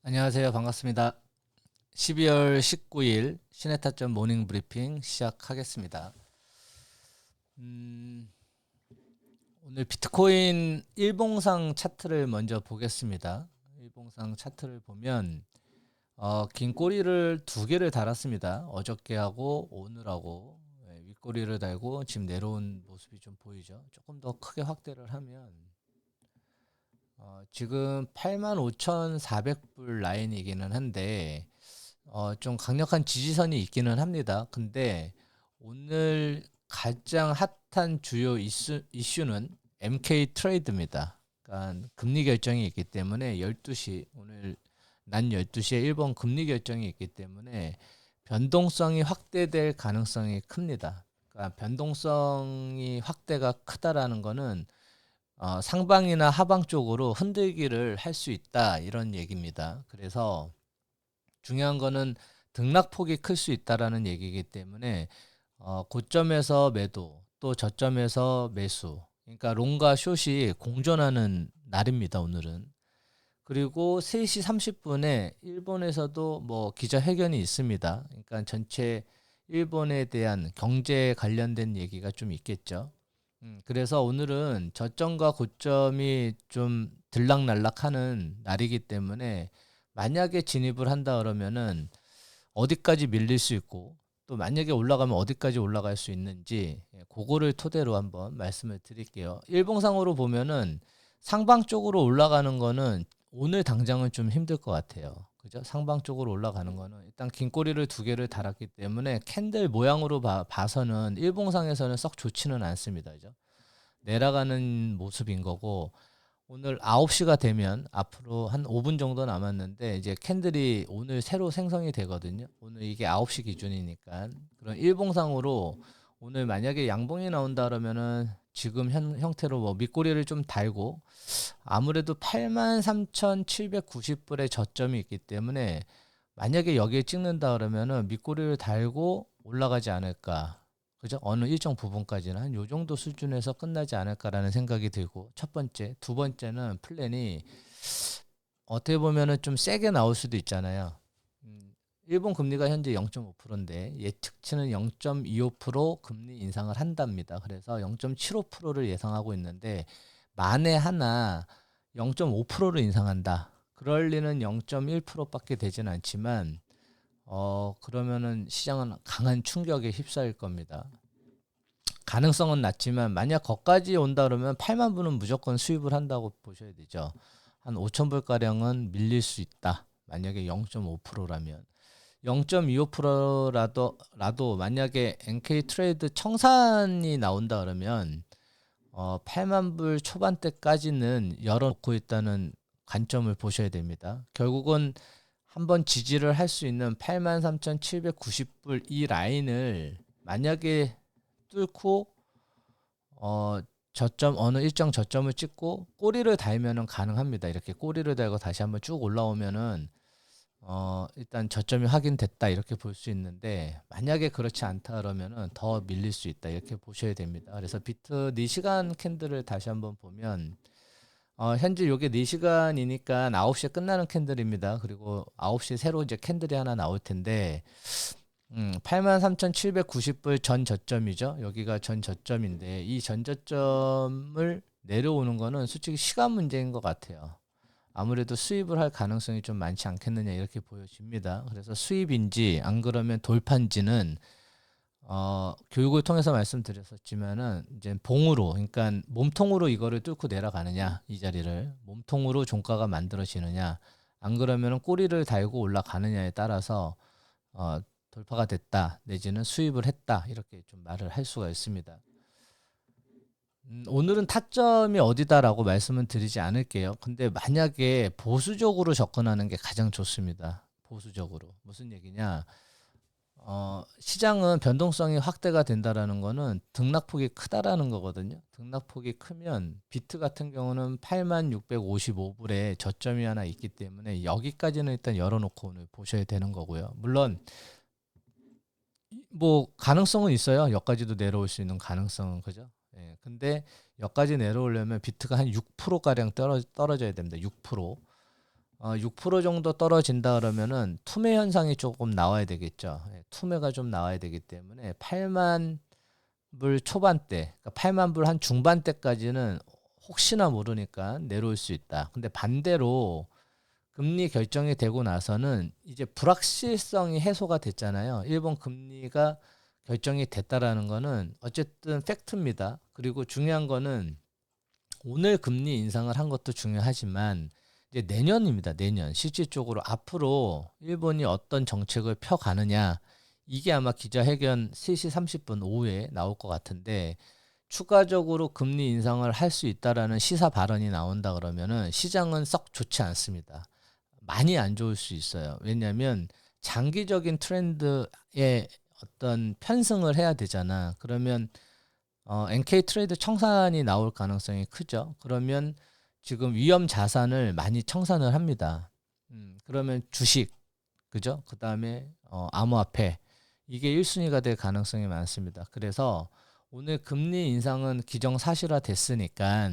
안녕하세요. 반갑습니다. 12월 19일 시네타점 모닝 브리핑 시작하겠습니다. 음, 오늘 비트코인 일봉상 차트를 먼저 보겠습니다. 일봉상 차트를 보면 긴 꼬리를 두 개를 달았습니다. 어저께하고 오늘하고 윗꼬리를 달고 지금 내려온 모습이 좀 보이죠. 조금 더 크게 확대를 하면 지금 85,400불 라인이기는 한데 좀 강력한 지지선이 있기는 합니다. 근데 오늘 가장 핫한 주요 이슈는 MK 트레이드입니다. 그러니까 금리 결정이 있기 때문에 12시 오늘 낮 12시에 일본 금리 결정이 있기 때문에 변동성이 확대될 가능성이 큽니다. 그러니까 변동성이 확대가 크다라는 거는 상방이나 하방 쪽으로 흔들기를 할 수 있다 이런 얘기입니다. 그래서 중요한 거는 등락폭이 클 수 있다라는 얘기이기 때문에 고점에서 매도 또 저점에서 매수, 그러니까 롱과 숏이 공존하는 날입니다. 오늘은. 그리고 3시 30분에 일본에서도 뭐 기자회견이 있습니다. 그러니까 전체 일본에 대한 경제 관련된 얘기가 좀 있겠죠. 그래서 오늘은 저점과 고점이 좀 들락날락하는 날이기 때문에 만약에 진입을 한다 그러면은 어디까지 밀릴 수 있고 또 만약에 올라가면 어디까지 올라갈 수 있는지 그거를 토대로 한번 말씀을 드릴게요. 일봉상으로 보면은 상방 쪽으로 올라가는 거는 오늘 당장은 좀 힘들 것 같아요. 그죠? 상방 쪽으로 올라가는 거는 일단 긴 꼬리를 두 개를 달았기 때문에 캔들 모양으로 봐서는 일봉상에서는 썩 좋지는 않습니다. 그죠? 내려가는 모습인 거고 오늘 9시가 되면 앞으로 한 5분 정도 남았는데 이제 캔들이 오늘 새로 생성이 되거든요. 오늘 이게 9시 기준이니까 그런 일봉상으로 오늘 만약에 양봉이 나온다 그러면은 지금 형태로 뭐 밑꼬리를 좀 달고 아무래도 83,790불의 저점이 있기 때문에 만약에 여기에 찍는다 그러면은 밑꼬리를 달고 올라가지 않을까. 그죠? 어느 일정 부분까지는 한 요 정도 수준에서 끝나지 않을까라는 생각이 들고 첫 번째, 두 번째는 플랜이 어떻게 보면은 좀 세게 나올 수도 있잖아요. 일본 금리가 현재 0.5%인데 예측치는 0.25% 금리 인상을 한답니다. 그래서 0.75%를 예상하고 있는데 만에 하나 0.5%를 인상한다. 그럴 리는 0.1%밖에 되진 않지만 그러면은 시장은 강한 충격에 휩싸일 겁니다. 가능성은 낮지만 만약 거기까지 온다 그러면 8만 불은 무조건 수입을 한다고 보셔야 되죠. 한 5천 불 가량은 밀릴 수 있다. 만약에 0.5%라면 0.25%라도 만약에 NK 트레이드 청산이 나온다 그러면 8만 불 초반대까지는 열어놓고 있다는 관점을 보셔야 됩니다. 결국은 한번 지지를 할 수 있는 83,790불 이 라인을 만약에 뚫고 저점 어느 일정 저점을 찍고 꼬리를 달면은 가능합니다. 이렇게 꼬리를 달고 다시 한번 쭉 올라오면은 일단 저점이 확인됐다 이렇게 볼 수 있는데 만약에 그렇지 않다 그러면은 더 밀릴 수 있다 이렇게 보셔야 됩니다. 그래서 비트 4시간 캔들을 다시 한번 보면 현재 요게 4시간이니까 9시에 끝나는 캔들입니다. 그리고 9시에 새로 이제 캔들이 하나 나올 텐데 83,790불 전 저점이죠. 여기가 전 저점인데 이 전 저점을 내려오는 거는 솔직히 시간 문제인 것 같아요. 아무래도 수입을 할 가능성이 좀 많지 않겠느냐 이렇게 보여집니다. 그래서 수입인지 안 그러면 돌판지는 교육을 통해서 말씀드렸었지만은 이제 봉으로 그러니까 몸통으로 이거를 뚫고 내려가느냐 이 자리를 몸통으로 종가가 만들어지느냐 안 그러면은 꼬리를 달고 올라가느냐에 따라서 어, 돌파가 됐다 내지는 수입을 했다 이렇게 좀 말을 할 수가 있습니다. 오늘은 타점이 어디다라고 말씀은 드리지 않을게요. 근데 만약에 보수적으로 접근하는 게 가장 좋습니다. 보수적으로. 무슨 얘기냐? 시장은 변동성이 확대가 된다라는 거는 등락폭이 크다라는 거거든요. 등락폭이 크면 비트 같은 경우는 86,55불에 저점이 하나 있기 때문에 여기까지는 일단 열어놓고 오늘 보셔야 되는 거고요. 물론 뭐 가능성은 있어요. 여기까지도 내려올 수 있는 가능성은 그죠? 예. 근데 여기까지 내려오려면 비트가 한 6% 가량 떨어져야 됩니다. 6%. 6% 정도 떨어진다 그러면은 투매 현상이 조금 나와야 되겠죠. 예, 투매가 좀 나와야 되기 때문에 8만 불 초반대, 그러니까 8만 불 한 중반대까지는 혹시나 모르니까 내려올 수 있다. 근데 반대로 금리 결정이 되고 나서는 이제 불확실성이 해소가 됐잖아요. 일본 금리가 결정이 됐다라는 거는 어쨌든 팩트입니다. 그리고 중요한 거는 오늘 금리 인상을 한 것도 중요하지만 이제 내년입니다. 내년 실질적으로 앞으로 일본이 어떤 정책을 펴가느냐, 이게 아마 기자회견 3시 30분 오후에 나올 것 같은데, 추가적으로 금리 인상을 할 수 있다라는 시사 발언이 나온다 그러면은 시장은 썩 좋지 않습니다. 많이 안 좋을 수 있어요. 왜냐하면 장기적인 트렌드에 어떤 편승을 해야 되잖아. 그러면 NK 트레이드 청산이 나올 가능성이 크죠. 그러면 지금 위험 자산을 많이 청산을 합니다. 그러면 주식, 그죠? 그 다음에 암호화폐, 이게 1순위가 될 가능성이 많습니다. 그래서 오늘 금리 인상은 기정사실화 됐으니까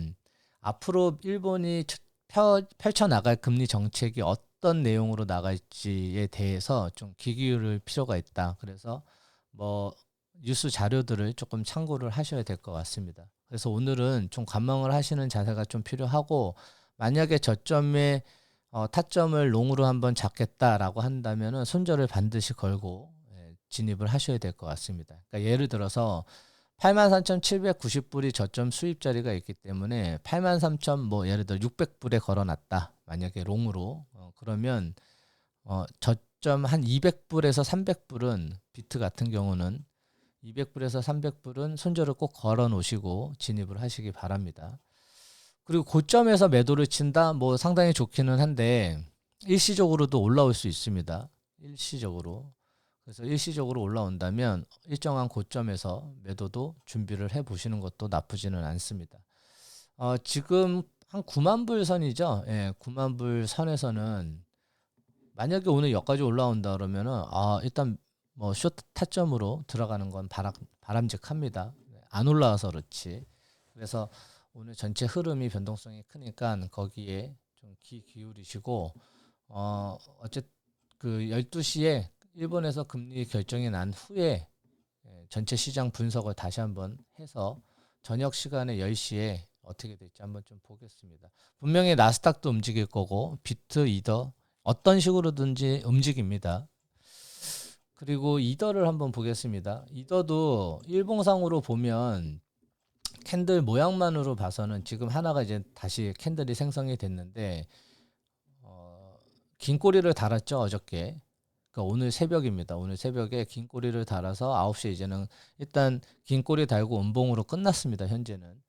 앞으로 일본이 펼쳐나갈 금리 정책이 어떤 내용으로 나갈지에 대해서 좀 귀 기울일 필요가 있다. 그래서 뭐 뉴스 자료들을 조금 참고를 하셔야 될 것 같습니다. 그래서 오늘은 좀 관망을 하시는 자세가 좀 필요하고, 만약에 저점에 타점을 롱으로 한번 잡겠다라고 한다면은 손절을 반드시 걸고 진입을 하셔야 될 것 같습니다. 그러니까 예를 들어서 83,790불이 저점 수입 자리가 있기 때문에 83,000 뭐 예를 들어 600불에 걸어놨다. 만약에 롱으로 그러면 저점 한 200불에서 300불은 비트 같은 경우는 200불에서 300불은 손절을 꼭 걸어 놓으시고 진입을 하시기 바랍니다. 그리고 고점에서 매도를 친다? 뭐 상당히 좋기는 한데 일시적으로도 올라올 수 있습니다. 일시적으로. 그래서 일시적으로 올라온다면 일정한 고점에서 매도도 준비를 해 보시는 것도 나쁘지는 않습니다. 지금 한 9만 불 선이죠. 예, 9만 불 선에서는 만약에 오늘 여기까지 올라온다 그러면은 일단 뭐 쇼트 타점으로 들어가는 건 바람직합니다. 안 올라와서 그렇지. 그래서 오늘 전체 흐름이 변동성이 크니까 거기에 좀 귀 기울이시고 어쨌든 그 12시에 일본에서 금리 결정이 난 후에 전체 시장 분석을 다시 한번 해서 저녁 시간에 10시에 어떻게 될지 한번 좀 보겠습니다. 분명히 나스닥도 움직일 거고 비트, 이더 어떤 식으로든지 움직입니다. 그리고 이더를 한번 보겠습니다. 이더도 일봉상으로 보면 캔들 모양만으로 봐서는 지금 하나가 이제 다시 캔들이 생성이 됐는데 긴 꼬리를 달았죠, 어저께. 그러니까 오늘 새벽입니다. 오늘 새벽에 긴 꼬리를 달아서 9시에 이제는 일단 긴 꼬리 달고 음봉으로 끝났습니다. 현재는.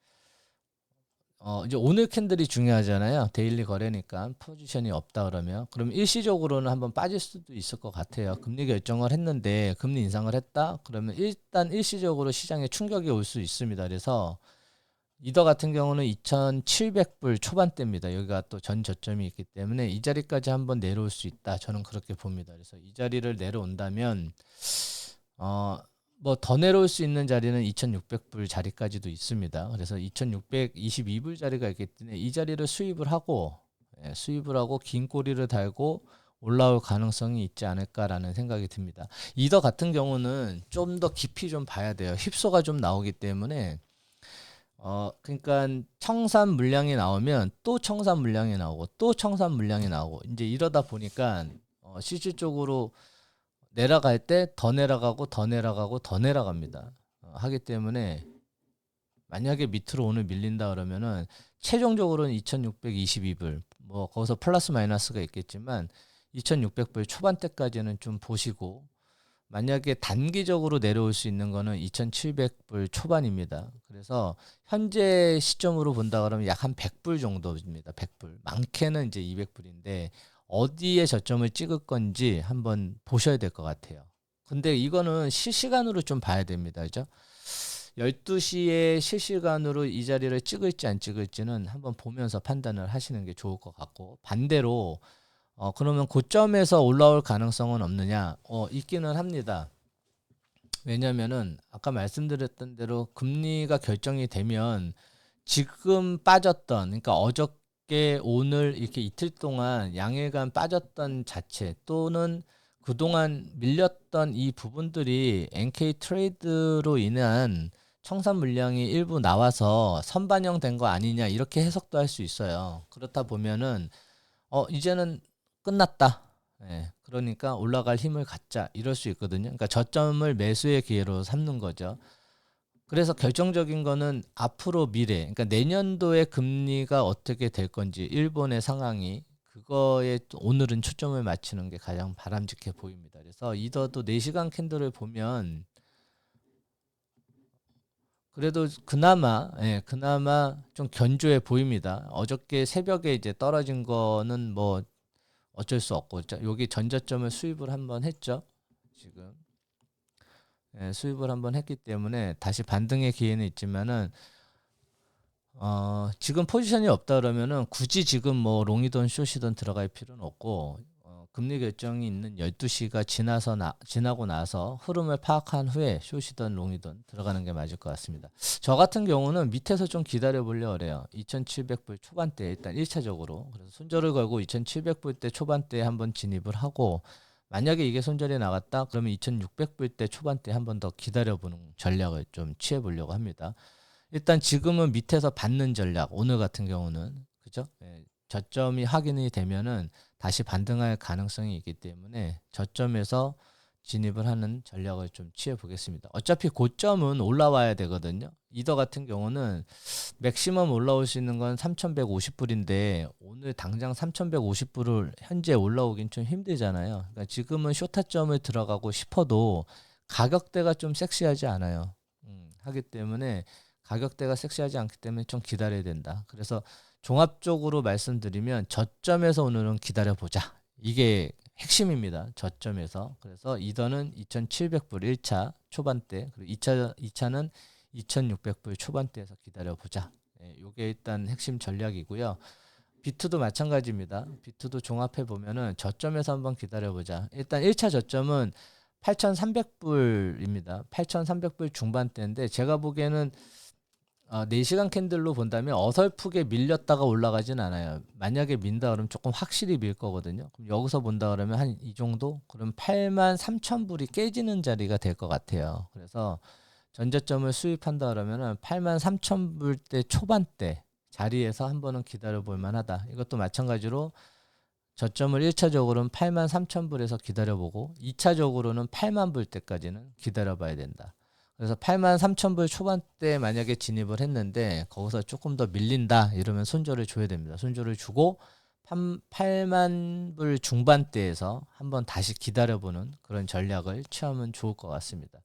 이제 오늘 캔들이 중요하잖아요. 데일리 거래니까 포지션이 없다 그럼 일시적으로는 한번 빠질 수도 있을 것 같아요. 금리 결정을 했는데 금리 인상을 했다? 그러면 일단 일시적으로 시장에 충격이 올 수 있습니다. 그래서 이더 같은 경우는 2,700불 초반대입니다. 여기가 또 전 저점이 있기 때문에 이 자리까지 한번 내려올 수 있다. 저는 그렇게 봅니다. 그래서 이 자리를 내려온다면 뭐 더 내려올 수 있는 자리는 2,600불 자리까지도 있습니다. 그래서 2,622불 자리가 있기 때문에 이 자리를 수입을 하고 긴 꼬리를 달고 올라올 가능성이 있지 않을까라는 생각이 듭니다. 이더 같은 경우는 좀 더 깊이 좀 봐야 돼요. 휩소가 좀 나오기 때문에 그러니까 청산 물량이 나오면 또 청산 물량이 나오고 또 청산 물량이 나오고 이제 이러다 보니까 실질적으로 내려갈 때 더 내려가고 더 내려가고 더 내려갑니다. 하기 때문에 만약에 밑으로 오늘 밀린다 그러면은 최종적으로는 2,622불 뭐 거기서 플러스 마이너스가 있겠지만 2,600불 초반대까지는 좀 보시고, 만약에 단기적으로 내려올 수 있는 거는 2,700불 초반입니다. 그래서 현재 시점으로 본다 그러면 약 한 100불 정도입니다. 100불. 많게는 이제 200불인데 어디에 저점을 찍을 건지 한번 보셔야 될 것 같아요. 근데 이거는 실시간으로 좀 봐야 됩니다. 그죠? 12시에 실시간으로 이 자리를 찍을지 안 찍을지는 한번 보면서 판단을 하시는 게 좋을 것 같고, 반대로 그러면 고점에서 올라올 가능성은 없느냐? 있기는 합니다. 왜냐면은 아까 말씀드렸던 대로 금리가 결정이 되면 지금 빠졌던, 그러니까 어저께 어저께 오늘 이렇게 이틀 동안 양일간 빠졌던 자체 또는 그동안 밀렸던 이 부분들이 NK 트레이드로 인한 청산 물량이 일부 나와서 선반영된 거 아니냐 이렇게 해석도 할 수 있어요. 그렇다 보면은 이제는 끝났다. 예, 그러니까 올라갈 힘을 갖자 이럴 수 있거든요. 그러니까 저점을 매수의 기회로 삼는 거죠. 그래서 결정적인 거는 앞으로 미래, 그러니까 내년도의 금리가 어떻게 될 건지 일본의 상황이 그거에 오늘은 초점을 맞추는 게 가장 바람직해 보입니다. 그래서 이더도 4시간 캔들을 보면 그래도 그나마 좀 견조해 보입니다. 어저께 새벽에 이제 떨어진 거는 뭐 어쩔 수 없고, 여기 전저점을 수입을 한번 했죠. 지금 수입을 한번 했기 때문에 다시 반등의 기회는 있지만은 지금 포지션이 없다 그러면은 굳이 지금 뭐 롱이든 숏이든 들어갈 필요는 없고 금리 결정이 있는 12시가 지나고 나서 흐름을 파악한 후에 숏이든 롱이든 들어가는 게 맞을 것 같습니다. 저 같은 경우는 밑에서 좀 기다려 보려고 그래요. 2700불 초반대 일단 1차적으로. 그래서 손절을 걸고 2700불대 초반대에 한번 진입을 하고 만약에 이게 손절이 나갔다 그러면 2600불대 초반대에 한번 더 기다려 보는 전략을 좀 취해 보려고 합니다. 일단 지금은 밑에서 받는 전략, 오늘 같은 경우는 그죠? 예, 저점이 확인이 되면은 다시 반등할 가능성이 있기 때문에 저점에서 진입을 하는 전략을 좀 취해 보겠습니다. 어차피 고점은 올라와야 되거든요. 이더 같은 경우는 맥시멈 올라올 수 있는 건 3,150불인데 오늘 당장 3,150불을 현재 올라오긴 좀 힘들잖아요. 그러니까 지금은 쇼타점을 들어가고 싶어도 가격대가 좀 섹시하지 않아요. 하기 때문에 가격대가 섹시하지 않기 때문에 좀 기다려야 된다. 그래서 종합적으로 말씀드리면 저점에서 오늘은 기다려보자. 이게 핵심입니다. 저점에서. 그래서 이더는 2,700불 1차 초반대, 그리고 2차는 2,600불 초반대에서 기다려보자. 이게 일단 핵심 전략이고요. 비트도 마찬가지입니다. 비트도 종합해 보면은 저점에서 한번 기다려보자. 일단 1차 저점은 8,300불입니다. 8,300불 중반대인데 제가 보기에는 4시간 캔들로 본다면 어설프게 밀렸다가 올라가진 않아요. 만약에 민다 그러면 조금 확실히 밀 거거든요. 그럼 여기서 본다 그러면 한 이 정도? 그럼 83,000불이 깨지는 자리가 될 것 같아요. 그래서 전저점을 수입한다 그러면은 83,000불대 초반대 자리에서 한 번은 기다려 볼 만하다. 이것도 마찬가지로 저점을 1차적으로는 83,000불에서 기다려보고 2차적으로는 8만 불대까지는 기다려봐야 된다. 그래서 83,000불 초반대에 만약에 진입을 했는데 거기서 조금 더 밀린다 이러면 손절을 줘야 됩니다. 손절을 주고 8만 불 중반대에서 한번 다시 기다려보는 그런 전략을 취하면 좋을 것 같습니다.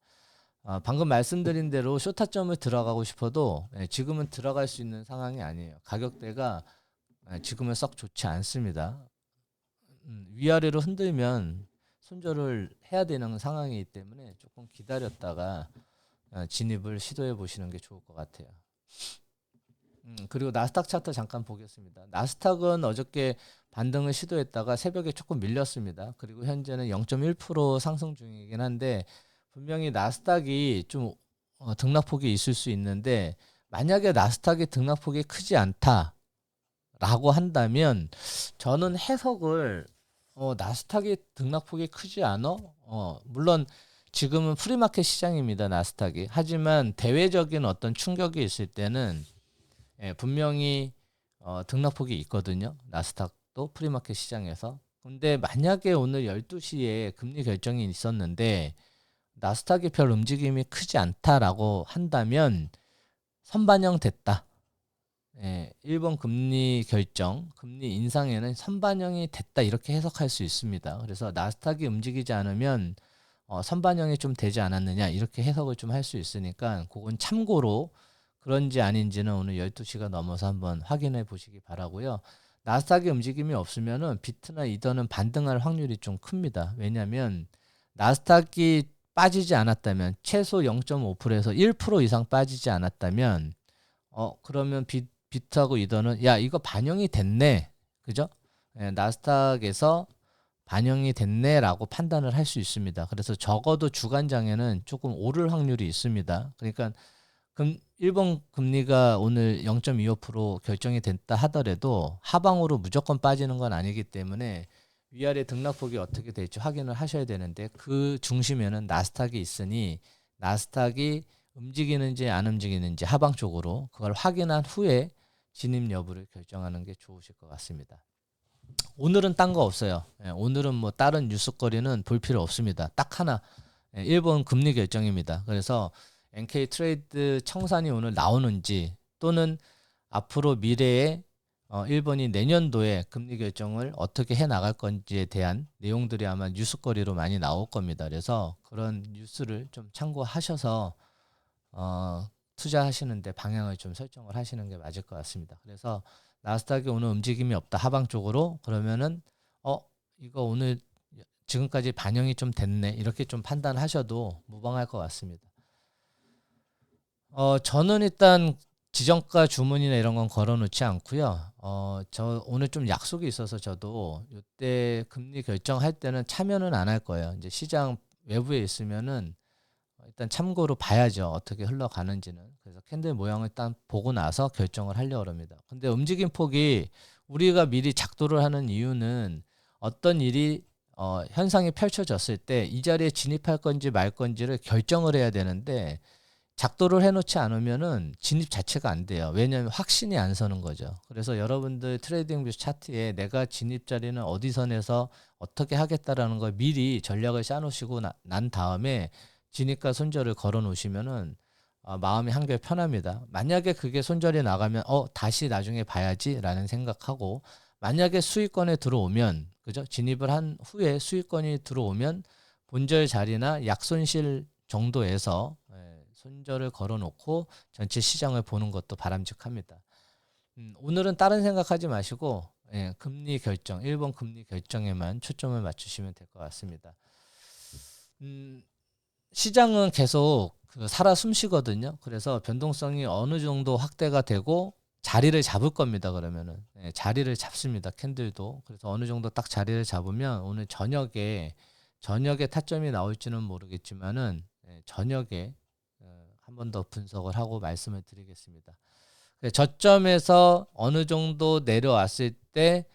방금 말씀드린 대로 쇼타점을 들어가고 싶어도 지금은 들어갈 수 있는 상황이 아니에요. 가격대가 지금은 썩 좋지 않습니다. 위아래로 흔들면 손절을 해야 되는 상황이기 때문에 조금 기다렸다가 진입을 시도해 보시는 게 좋을 것 같아요. 그리고 나스닥 차트 잠깐 보겠습니다. 나스닥은 어저께 반등을 시도했다가 새벽에 조금 밀렸습니다. 그리고 현재는 0.1% 상승 중이긴 한데 분명히 나스닥이 좀 등락폭이 있을 수 있는데 만약에 나스닥의 등락폭이 크지 않다라고 한다면 저는 해석을 나스닥의 등락폭이 크지 않아? 물론 지금은 프리마켓 시장입니다. 나스닥이. 하지만 대외적인 어떤 충격이 있을 때는 분명히 등락폭이 있거든요. 나스닥도 프리마켓 시장에서. 근데 만약에 오늘 12시에 금리 결정이 있었는데 나스닥이 별 움직임이 크지 않다라고 한다면 선반영 됐다. 일본 금리 결정, 금리 인상에는 선반영이 됐다 이렇게 해석할 수 있습니다. 그래서 나스닥이 움직이지 않으면 선반영이 좀 되지 않았느냐 이렇게 해석을 좀 할 수 있으니까 그건 참고로 그런지 아닌지는 오늘 12시가 넘어서 한번 확인해 보시기 바라고요. 나스닥의 움직임이 없으면은 비트나 이더는 반등할 확률이 좀 큽니다. 왜냐하면 나스닥이 빠지지 않았다면 최소 0.5%에서 1% 이상 빠지지 않았다면 그러면 비트하고 이더는 야 이거 반영이 됐네. 그죠? 나스닥에서 반영이 됐네라고 판단을 할 수 있습니다. 그래서 적어도 주간장에는 조금 오를 확률이 있습니다. 그러니까 일본 금리가 오늘 0.25% 결정이 됐다 하더라도 하방으로 무조건 빠지는 건 아니기 때문에 위아래 등락폭이 어떻게 될지 확인을 하셔야 되는데 그 중심에는 나스닥이 있으니 나스닥이 움직이는지 안 움직이는지 하방 쪽으로 그걸 확인한 후에 진입 여부를 결정하는 게 좋으실 것 같습니다. 오늘은 딴 거 없어요. 오늘은 뭐 다른 뉴스거리는 볼 필요 없습니다. 딱 하나 일본 금리 결정입니다. 그래서 NK 트레이드 청산이 오늘 나오는지 또는 앞으로 미래에 일본이 내년도에 금리 결정을 어떻게 해 나갈 건지에 대한 내용들이 아마 뉴스거리로 많이 나올 겁니다. 그래서 그런 뉴스를 좀 참고하셔서 투자하시는데 방향을 좀 설정을 하시는 게 맞을 것 같습니다. 그래서 나스닥이 오늘 움직임이 없다 하방 쪽으로 그러면은 이거 오늘 지금까지 반영이 좀 됐네 이렇게 좀 판단하셔도 무방할 것 같습니다. 저는 일단 지정가 주문이나 이런 건 걸어놓지 않고요. 저 오늘 좀 약속이 있어서 저도 이때 금리 결정할 때는 참여는 안 할 거예요. 이제 시장 외부에 있으면은 일단 참고로 봐야죠. 어떻게 흘러가는지는. 그래서 캔들 모양을 일단 보고 나서 결정을 하려고 합니다. 근데 움직임 폭이 우리가 미리 작도를 하는 이유는 어떤 일이 현상이 펼쳐졌을 때 이 자리에 진입할 건지 말 건지를 결정을 해야 되는데 작도를 해놓지 않으면은 진입 자체가 안 돼요. 왜냐하면 확신이 안 서는 거죠. 그래서 여러분들 트레이딩뷰 차트에 내가 진입 자리는 어디 선에서 어떻게 하겠다라는 걸 미리 전략을 짜놓으시고 난 다음에 진입과 손절을 걸어 놓으시면은 마음이 한결 편합니다. 만약에 그게 손절이 나가면 다시 나중에 봐야지라는 생각하고 만약에 수익권에 들어오면 그죠? 진입을 한 후에 수익권이 들어오면 본절 자리나 약손실 정도에서 손절을 걸어놓고 전체 시장을 보는 것도 바람직합니다. 오늘은 다른 생각하지 마시고 금리 결정, 일본 금리 결정에만 초점을 맞추시면 될 것 같습니다. 시장은 계속 살아 숨쉬거든요. 그래서 변동성이 어느 정도 확대가 되고 자리를 잡을 겁니다. 그러면은 자리를 잡습니다. 캔들도. 그래서 어느 정도 딱 자리를 잡으면 오늘 저녁에 타점이 나올지는 모르겠지만은 저녁에 한 번 더 분석을 하고 말씀을 드리겠습니다. 저점에서 어느 정도 내려왔을 때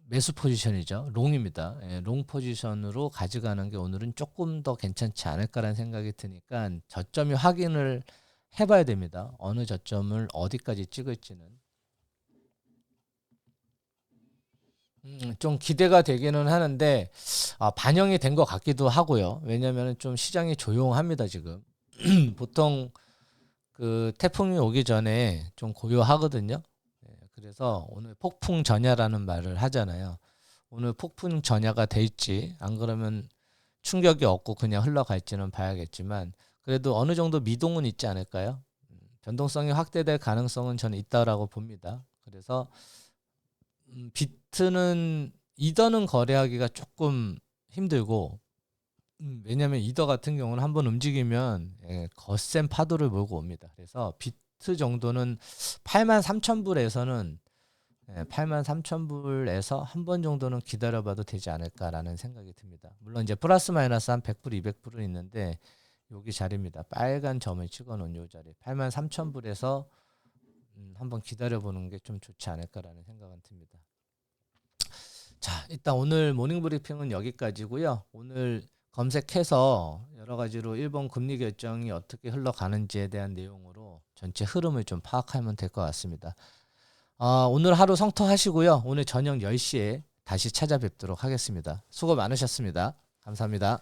매수 포지션이죠. 롱입니다. 롱 포지션으로 가져가는 게 오늘은 조금 더 괜찮지 않을까라는 생각이 드니까 저점이 확인을 해봐야 됩니다. 어느 저점을 어디까지 찍을지는. 좀 기대가 되기는 하는데 반영이 된 것 같기도 하고요. 왜냐하면 좀 시장이 조용합니다 지금. 보통 그 태풍이 오기 전에 좀 고요하거든요. 그래서 오늘 폭풍 전야라는 말을 하잖아요. 오늘 폭풍 전야가 될지 안 그러면 충격이 없고 그냥 흘러갈지는 봐야겠지만 그래도 어느 정도 미동은 있지 않을까요? 변동성이 확대될 가능성은 저는 있다라고 봅니다. 그래서 비트는 이더는 거래하기가 조금 힘들고 왜냐하면 이더 같은 경우는 한번 움직이면 거센 파도를 몰고 옵니다. 그래서 비트 정도는 83,000불에서는 83,000불에서 한 번 정도는 기다려봐도 되지 않을까라는 생각이 듭니다. 물론 이제 플러스 마이너스 한 100불, 200불은 있는데 여기 자리입니다. 빨간 점을 찍어놓은 요 자리 83,000불에서 한번 기다려보는 게 좀 좋지 않을까라는 생각은 듭니다. 자, 일단 오늘 모닝 브리핑은 여기까지고요. 오늘 검색해서 여러 가지로 일본 금리 결정이 어떻게 흘러가는지에 대한 내용으로 전체 흐름을 좀 파악하면 될 것 같습니다. 오늘 하루 성토하시고요. 오늘 저녁 10시에 다시 찾아뵙도록 하겠습니다. 수고 많으셨습니다. 감사합니다.